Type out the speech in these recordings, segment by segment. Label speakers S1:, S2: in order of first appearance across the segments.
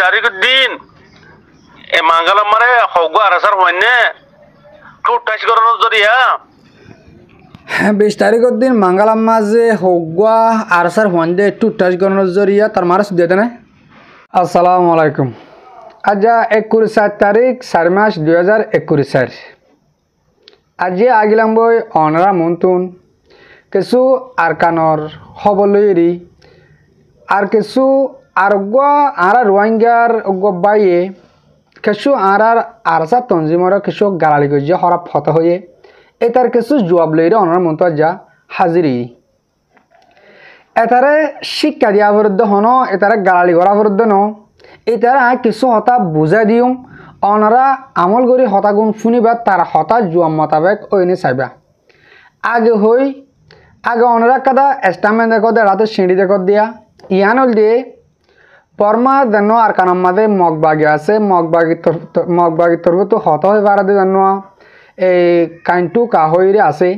S1: তারিখের দিন এ মাঙ্গালাম মারে হগু আরাসার হইনে টু টাচ করানোর জরিয়া।
S2: হ্যাঁ 20 তারিখের দিন মাঙ্গালাম মাঝে হগুয়া আরসার হইনে টু টাচ করানোর জরিয়া তার মারে সুদিয়ে না। আসসালামু আলাইকুম। আজ 21 তারিখ 4 মাস 2021 আজি আগিলাম বই অনরা মন্তুন কিছু আরকানর হবলইরি আর কিছু আরগুয়া আরা রোহিঙ্গার বাইয়ে কিছু আরার আরসা তঞ্জিমর কিছু গালালি গজ্জে হরা ফত হয়ে এটার কিছু জবাব লইরে অনরা মন্ত যা হাজিরি এটারে শিক্ষা দিয়া বিরুদ্ধ হন এটারে গালালি করা বিরুদ্ধ ন এটারে কিছু হতা বুঝাই দিম অনরা আমল করি হতা গুণ শুনিবা তার হতা জুয়াম মোতাবেক ওইনে চাইবা আগে অনরা কাদা এস্টামেন্ট দেখো দে রাতে সিঁড়ি দেখো দিয়া ইয়ান হল দিয়ে পরমা দেন আর কানাম মাঝে মগবাগি আছে মগবাগি তরফ তো হত হয়ে পারা দিয়ে জানো এই কাইন্টু কাহইরে আছে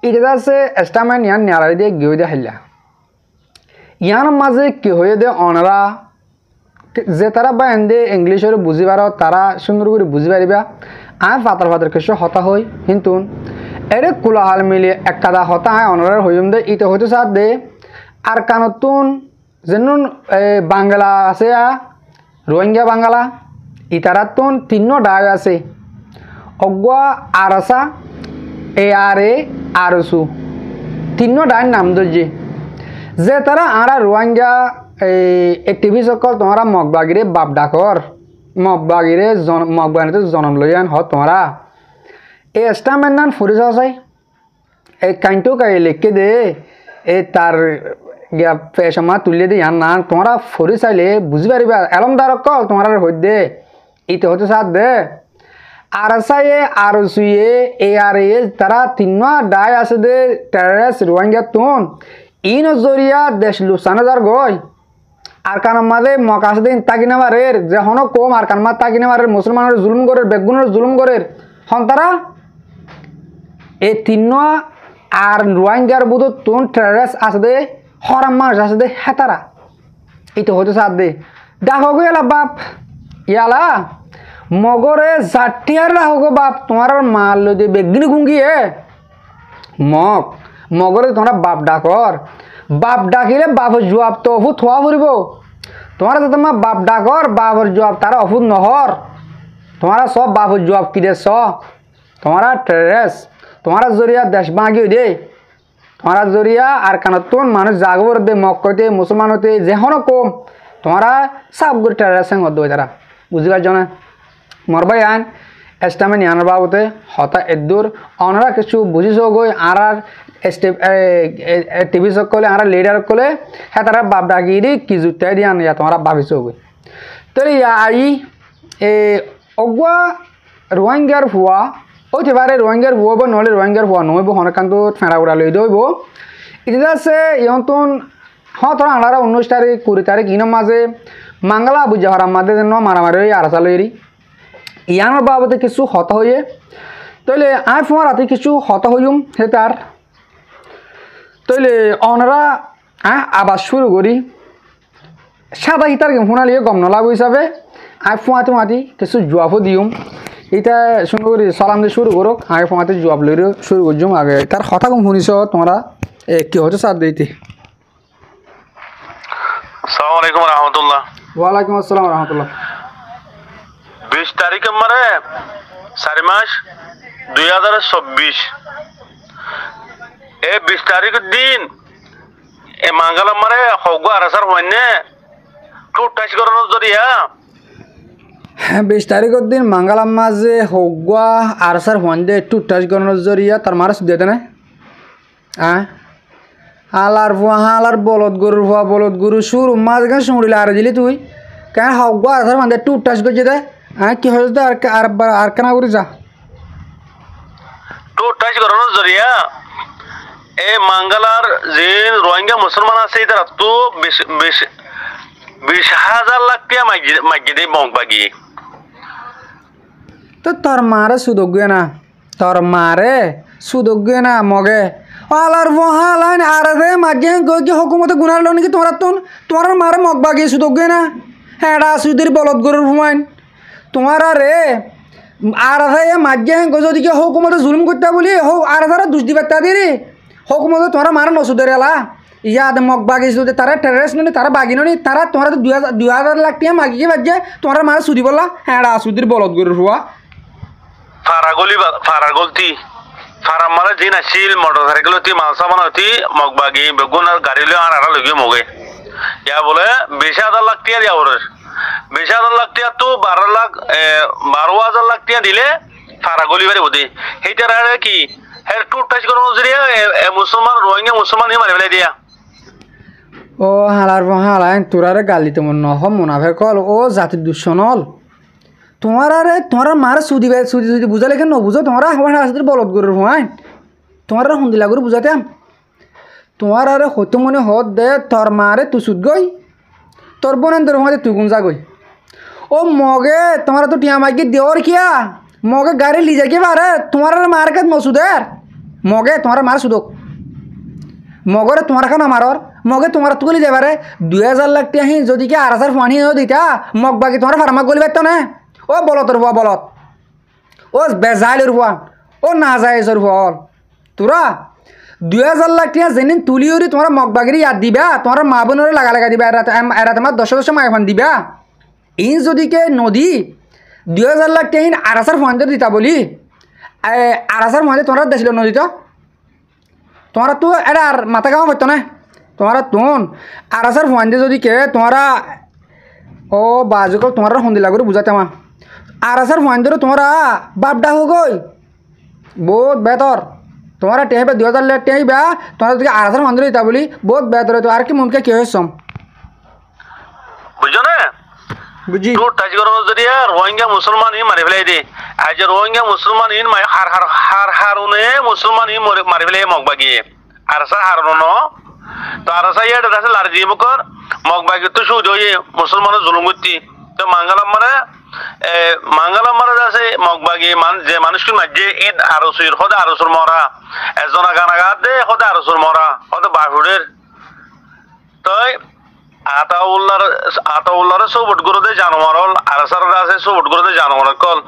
S2: এটা আছে এস্টামেন্ট ইয়ান নিয়ারাই দিয়ে গিয়ে দিয়ে হাইলা ইয়ান মাঝে কি হয়ে দে অনরা যে তারা বা এন্দে ইংলিশের বুঝি পার তারা সুন্দর করে বুঝি পারিবা আর ফাতার কিছু হতা হই কিন্তু এরে কোলাহাল মিলিয়ে এক কাদা হতা হয় অনরার হইম দে ইতে হইতে সাথ দে আর কানতুন যেন বাংলা আছে রোহিঙ্গা বাংলা ইতারাতুন তিন ডাক আছে অগুয়া আরসা এ আরসু তিন ডাক নাম দর্জি যে তারা আরা রোহিঙ্গা এই টিভি সকল তোমরা মগবাগিরে বাপ ডাকর মগবাগিরে মগবাগিরে জন্ম লইয়ান হ তোমরা এই এস্টামেন্ট নান ফুরিস চাই এই কাইন্টু কাই লিখে দে এই তার গিয়া পেশমা তুলিয়ে দিয়ে না তোমরা ফরি চাইলে বুঝি পারিবা এলম দার কল তোমার হইদে ইতে হতে সাথ দে আর সাইয়ে আর সুইয়ে এ আর এ তারা তিন ডাই আছে দে টেররিস্ট রোহিঙ্গা তুন ইন জরিয়া দেশ লুসানো যার গই আর কান মাঝে মকাশ দিন তাকিনা মারের যে হন কম আর কান মা তাকিনা মারের মুসলমানের জুলুম করে বেগুনের জুলুম করে হন তারা এই তিন আর রোহিঙ্গার বুধ তুন টেররিস্ট আছে দে হরাম মানুষ আছে দে হেতারা এটা হতে সাথ দে দেখো গো এলা বাপ ইয়ালা মগরে জাটিয়ার রাখো গো বাপ তোমার মাল লো দে বেগিনি ঘুঙ্গিয়ে মগরে তোমরা বাপ ডাকর বাপ ডাকিলে বাপর জবাব তো অফুত থোয়া ফুরিব তোমার তো তোমার বাপ ডাকর বাপর জবাব তারা অফুত নহর তোমারা সব বাপর জবাব কিরে স তোমারা টেররিস্ট তোমারা জরিয়া দেশ বাঁগি দে তোমারা জরিয়া আর কানতুন মানুষ জাগবর দে মক্কতে মুসলমান হতে যেহন কম তোমরা সব গুলো টেররিস্ট হদ তারা বুঝবার জন্য মরবাই আন এস্টামেন্ট ইয়ান বাবতে হতা এদুর অনরা কিছু বুঝিস গই আর টিভি সকলে আর লিডার কলে হ্যাঁ তারা বাপ ডাকি কি জুতাই দিয়ে আন তোমরা ভাবিস গই তো আই এ অগুয়া রোহিঙ্গার হুয়া ওইতে পারে রোহিঙ্গার হুয়াব নহলে রোহিঙ্গার হুয়া নহব হনকান্ত ফেঁড়া উড়া লই দইব এটা আছে ইয়ন্তন তোরা আনারা 19 তারিখ 20 তারিখ ইনম মাঝে মাঙ্গলা বুঝা হরাম মাঝে যেন মারামারি আরাসা লইরি ইয়ানোর বাবদে কিছু হতা হইয়ে তইলে আর ফোন রাতে কিছু হতা হইম হে তার তইলে অনরা আবার শুরু করি সাদা হিতার ফোনালিয়ে গম নলাব হিসাবে আই ফোঁয়াতে মাতি কিছু জবাবও দিম এটা সুন্দর করে সালাম দিয়ে শুরু করুক আগে ফোঁয়াতে জবাব লই শুরু করছুম আগে তার কথা কম শুনিস তোমরা কি হচ্ছে সাথ দিতে।
S1: আসসালামু আলাইকুম রহমতুল্লাহ।
S2: ওয়ালাইকুম আসসালাম রহমতুল্লাহ।
S1: 20 তারিখে মারে 4 মাস 2024 এই 20 তারিখের দিন এ মাঙ্গালাম মারে হগু আরাসার হইনে টু টাচ করানোর জরিয়া।
S2: হ্যাঁ 20 তারিখের দিন মাঙ্গালাম মাঝে হগুয়া আরসার হইনে টু টাচ করানোর জরিয়া তার মারে সুদিয়ে না হালার ফুয়া হালার বলদ গরুর সুর মাঝখানে শুনলে আর দিলি তুই কেন হগুয়া আরসার মানে টু টাচ করছে দে কি হয়েছে আর কেনা করে যা
S1: টু টাচ করানোর জরিয়া এই মাঙ্গালার যে রোহিঙ্গা মুসলমান আছে তারা তো 20,000 লাখ টাকা মাগি দেয় মগবাগি
S2: তো তোর মারে সুদোগ্য না তোর মারে সুদোগ্য না মগে আলার বহালাইন আর রে মাঝে গই হুকুমতে গুনার লো নাকি তোমার মারে মগবাগি সুদোগ্য না হ্যাঁ সুদের বলদ গরুর হুমায়ুন তোমার আরে আর মাঝে গজদিকে হুকুমতে জুলুম করতে বলি আর দুষ দিবার দিরি হুকুমতে তোমরা মারা নসুদের এলা ইয়াদ মগ বাগি যদি তারা টেরারিস্ট নি তারা বাগি নি তারা তোমরা তো 2000 লাখ টাকা মাগিয়ে বাজে তোমরা মারা সুদি বললা হ্যাঁ সুদের বলদ গরুর হুয়া
S1: ফারাগলতি ফারাম মারা দিন আসিল মোটরসাইকেল হতি মাল সামান হতি মগ বাগি বেগুন আর গাড়ি লিয়ে আর লগে মগে ইয়া বলে 20,000 লাখ টাকা দিয়া ওরে 20,000 লাখ টাকা তো 12,000 লাখ টাকা দিলে ফারাগলি বাড়ি ওদে সেইটার আর কি হ্যাঁ টুট টাচ করে নজরিয়া মুসলমান রোহিঙ্গা মুসলমান মারি ফেলে দিয়া
S2: ও হালার হালাইন তোরারে গালি তো মন নহ মুনাফে কল ও জাতির দুঃসনল তোমার আরে তোমার মারে সুদি সুদি বুঝালে কেন বুঝো তোমরা হাসির বলদ গরুর হুয়াইন তোমার হুন্দিলা গরু বুঝাতাম তোমার আরে হতো মনে হত দে তোর মারে তুই সুদ গই তোর বোনের তোর মাঝে তুই গুঞ্জা গই ও মগে তোমার তো টিয়া মাইকে দেওয়ার কিয়া মগে গাড়ি লিজে কি বারে তোমার মার কাজ মসুদের মগে তোমার মার সুদক মগরে তোমার খানা মারর মগে তোমার তুলি যাবারে 2000 লাখ টাকা হি যদি কি 8,000 ফানি দিতা মগ বাকি তোমার ফার্মা গলি পারতো না ও বলতর হুয়া বলত ও বেজাইলের হুয়া ও না যাইজর হুয়া তোরা 2000 লাখ টাকা যেদিন তুলি উড়ি তোমার মগ বাগিরি ইয়াদ দিবা তোমার মা বোনের লাগা দিবা এরা তোমার 10 মাই ফান দিবা ইন যদি কে নদী 2000 লাখ টাকা হিন 8,000 ফান দিতা বলি 8,000 ফান তোমরা দেছিল নদীটা তোমার তো এটা আর মাথা কামা করতো না তোমার তোন 8,000 ফান দিয়ে যদি কে তোমারা ও বাজুকল তোমার সন্দিলা করে বুঝাতে মা 8,000 ফান দিয়ে তোমরা বাপডা হো গই বহুত বেতর তোমার টেহবে 2000 লাখ টেহবা তোমার যদি 8,000 ফান দিতা বলি বহুত বেতর তো আর কি মুমকে কি হইছম
S1: বুঝছো না
S2: বুঝি
S1: টুট টাচ করে নজরিয়া রোহিঙ্গা মুসলমান হি মারি ফেলে দে আজ রোহিঙ্গা মুসলমান হি হার মুসলমান হি মারি ফেলে মগ বাগিয়ে আর স্যার হারনো তো আর স্যার এটা আছে লারজি মুকর মগ বাগি তো সুদ হয়ে মুসলমানের জুলুম করতি তো মাঙ্গালাম মারা আছে মগ বাগি যে মানুষকে মাঝে ঈদ আরসুর হদে আরসুর মরা এজনা গানা গাত দে হদে আরসুর মরা হদে বাহুরের তাই আতাউল্লাহর সবট করে দে জানোয়ার হল আর স্যার আছে সবট করে দে জানোয়ার কল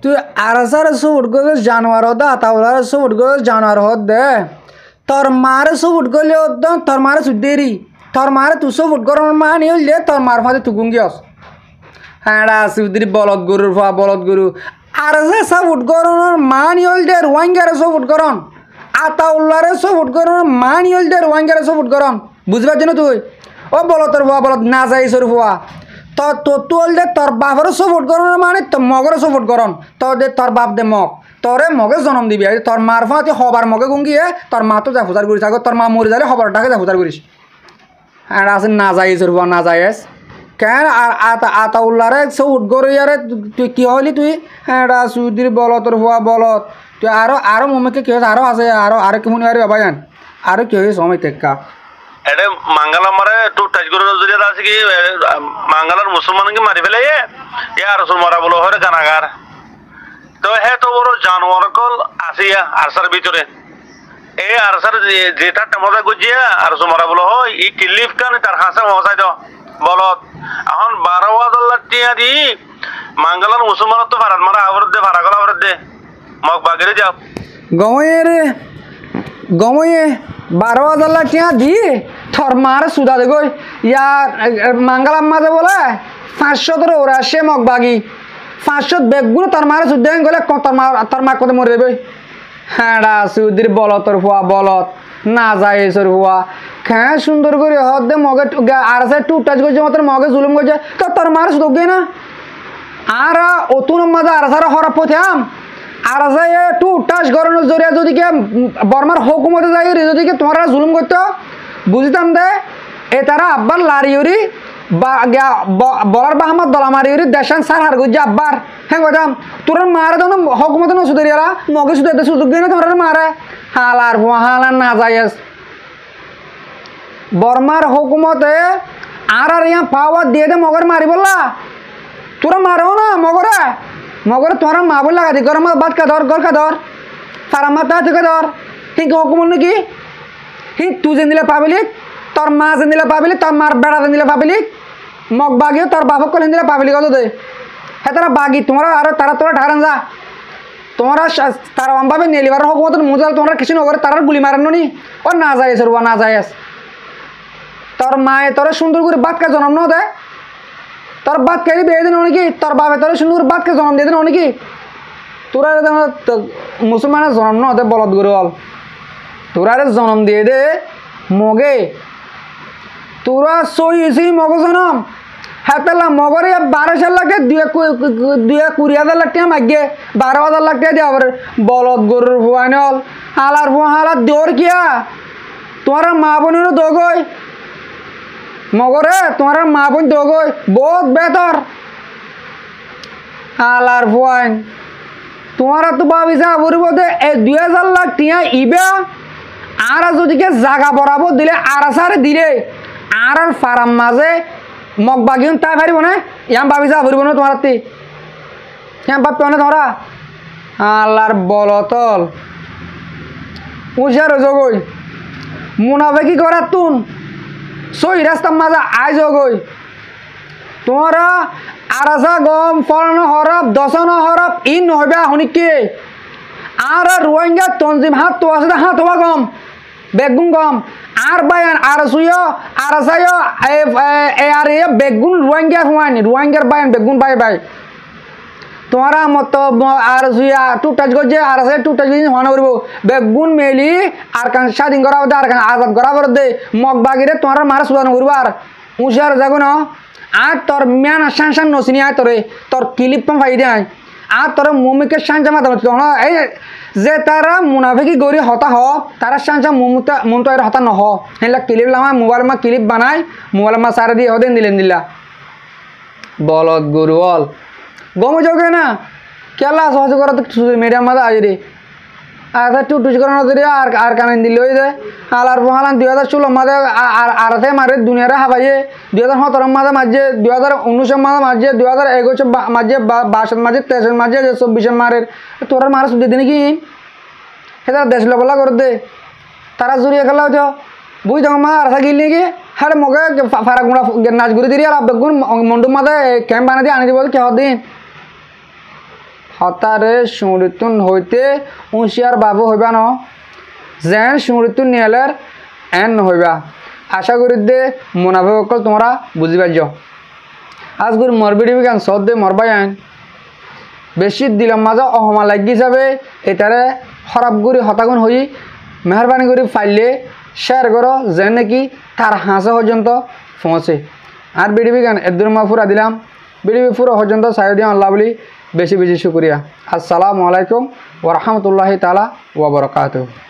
S2: তুই আর স্যার সবট করে জানোয়ার হদ আতাউল্লাহর সবট করে জানোয়ার হদ দে তোর মারে সবট করলে তোর মারে সুদেরি তোর মারে তুই সবট করার মা নিয়ে দে তোর মার ফাঁদে তুকুঙ্গিয়স হ্যাঁ সুদির বলদ গরুর ফা বলদ গরু আর যে সবট করার মা নিয়ে দে রোহিঙ্গারে সবট করন আতাউল্লাহরে সবট করার মা নিয়ে দে রোহিঙ্গারে সবট করন বুঝবার জন্য তুই ও বলতর ভুয়া বলত না যাইছর ভুয়া তোল দে তোর বাপরে সপোর্ট করন মানে মগরে সপোর্ট করন তোর দে তোর বাপ দে মগ তোরে মগে জন্ম দিবি তোর মার ফাঁতে হবার মগে গুঙ্গিয়ে তোর মা তো যা ফুজার করিস আগে তোর মা মরে যালে হবার ডাকে যা ফুজার করিস আর আছে না যাইছর ভুয়া না যাইস কেন আর আতাউল্লাহরে সপোর্ট করি আরে তুই কি হলি তুই হ্যাঁ সুদির বলতর ভুয়া বলত তুই আরো মমিকে কি হয়েছে আরো আছে আরো কি মনে হয় বাবা জান আরো কি হয়েছে সময় টেক্কা
S1: এটা মাঙ্গালা মারে টুট টাচ করে নজরিয়া আছে কি মাঙ্গালার মুসলমানকে মারি ফেলে আর রসুল মারা বলো হয় গানাগার তো হ্যাঁ তো বড় জানোয়ার কল আসিয়া আরসার ভিতরে এই আরসার যেটা টেমতা গুজিয়া আর রসুল মারা বলো হয় ই কিলিফ কান তার হাসে মশাই দাও বলত এখন 12,000 লাখ টিয়া দি মাঙ্গালার মুসলমান তো ভারত মারা আবরত দে ভাড়া গলা আবরত দে মগ বাগেরে যাও
S2: গময়ে 12,000 লাখ টিয়া দি তোর মারে সুদা দে গই ইয়ার মাঙ্গালাম মাঝে বলে 500 তোর ওরা সে মগ বাগি 500 বেগগুলো তোর মারে সুদ দেন গলে তোর মা কত মরে যাবে হ্যাঁ সুদির বলতর হুয়া বলত না যায় এসর হুয়া হ্যাঁ সুন্দর করে হদ দে মগে আর আছে টু টাচ করছে মাত্র মগে জুলুম করছে তো তোর মারে সুদ গে না আর অতুন মাঝে আর সারা হরা পথেম আর আছে টু টাচ করানোর জরিয়া যদি কে বর্মার হুকুমতে যাই যদি কে তোমার জুলুম করতো বুঝতাম দে এ তারা আব্বার লারিউরি বলার বা আমার দলা মারিউরি দেশান সার হার গুজা আব্বার হ্যাঁ কইতাম তোর মারে তো হুকুমতে না সুদেরিয়ারা মগে সুদের সুযোগ দিয়ে না তোমার মারে হালার হালার না যাইস বর্মার হুকুমতে আর ইয়া পাওয়ার দিয়ে দে মগর মারি বললা তোরা মারো না মগরে তোমার মা বল লাগা দি গরম বাদ কা ধর গর কা ধর ফারামা তা থেকে ধর ঠিক হুকুম নাকি হি তুই যেন দিলে পাবলিক তোর মা যেন দিলে পাবলিক তোর মার বেড়া যেন দিলে পাবলিক মগ বাগিও তোর বাপক কলেন দিলে পাবলি কত দে হ্যাঁ তারা বাগি তোমরা আর তারা তোরা ঢাকান যা তোমরা তারা আমভাবে নেলিবার হোক মতন মুজাল তোমরা কিছু নগরে তারার গুলি মারানো নি ও না যায় রুবা না যায় তোর মায়ে তোরা সুন্দর করে বাতকে জন্ম ন দেয় তোর বাতকে বিয়ে দিন অনেকি তোর বাপে তোরা সুন্দর করে বাতকে জন্ম দিয়ে দিন অনেকি তোরা মুসলমানের জন্ম ন দে বলদ গরু হল তোরা জন্ম দিয়ে দে মগে তোরা সইছি মগ জনম হ্যাঁ তাহলে মগরে 12,000 লাখ দুয়ে 20,000 লাখ টাকা মাগে 12,000 লাখ টাকা দেওয়া পরে বলদ গরুর ফুয়াই নল হালার ফুয়া হালার দেওয়ার কিয়া তোমার মা বোনেরও দোগই মগরে তোমার মা বোন দোগই বহুত বেতর হালার ফুয়াইন তোমারা তো ভাবিছা বলব দে 2,000 লাখ টাকা ইবে আর যদিকে জাগা বরাবর দিলে আর সারে দিলে আর ফার্ম মাঝে মগ বাগিন তাই পারিব না ইয়াম ভাবি যা ভরিব না তোমার ইয়াম ভাববে না তোমরা আল্লাহর বলতল উজার জগই মুনাফেকি করার তুন সই রাস্তার মাঝে আই জগই তোমরা আরাসা গম ফলন হরফ দশন হরফ ইন হইবা হনিকে আর রোহিঙ্গা তঞ্জিম হাত তো আছে হাত হওয়া গম বেগুন গম আর বায়ান আর সুয় আর সায় আর বেগুন রোহিঙ্গা হুয়ানি রোহিঙ্গার বায়ান বেগুন বাই বাই তোমারা মত আর সুয়া টু টাচ করছে আর আছে টু টাচ হওয়া করব বেগুন মেলি আর কান স্বাধীন করা আর কান আজাদ করা করে দে মগ বাগিরে তোমার মারা সুদান করবো আর উঁচার যাগো না আর তোর ম্যান শান শান নসিনি আয় তোরে তোর ক্লিপ পাম ফাই দেয় আর তোর মমিকে শান জামা তোমরা এই যে তারা মুনাফিকি গরি হতা হ তারা শান শান মমতা হতা নহ হেলা ক্লিপ লামা মোবাইল মা ক্লিপ বানাই মোবাইল মা সারা দিয়ে হদেন দিলেন দিলা বলদ গরু অল গমে যোগে না কেলা সহজ করা তো মিডিয়াম মাঝে আজ রে আর টু টুস করানো দিলে আর কানে দিলে ওই দে আলার পহালান 2016 মাঝে আর মারে দুনিয়ারে হাবাইয়ে 2017 মাঝে মাঝে 2019 মাঝে মাঝে 2021 মাঝে 22 মাঝে 23 মাঝে 24 মারের তোরা মারা শুধু দিনে কি সেটা দেশ লগলা করে দে তারা জুড়িয়ে খেলাও তো বুঝ তখন মা আর গিল নাকি হ্যাঁ মগে ফারা গুঁড়া নাচ ঘুরে দিলি আর বেগুন মন্ডুর মাঝে ক্যাম্প বানিয়ে দিয়ে আনি দিব কেহ দিন হতারে সুমৃত্যুন হইতে উঁচিয়ার বাবু হইবা ন যেন সুমৃত্যু নিয়ালের এন নহইবা আশা করি দে মুনাফে অকল তোমরা বুঝি পাইছ আজগুর মরবিডি গান সদ দে মরবাই আইন বেশি দিলাম মাঝে অহমা লাগি যাবে এটারে খরাব করে হতাগুন হই মেহরবানি করে ফাইলে শেয়ার করো যেন নাকি তার হাসা পর্যন্ত পৌঁছে আর বিডিবি গান এদুর মা ফুরা দিলাম বিডিবি ফুরা পর্যন্ত সাই দিয়ে আল্লাহ বলি বেশি বেশি শুক্রিয়া আসসালামু আলাইকুম ওয়া রাহমাতুল্লাহি তাআলা ওয়া বারাকাতুহু।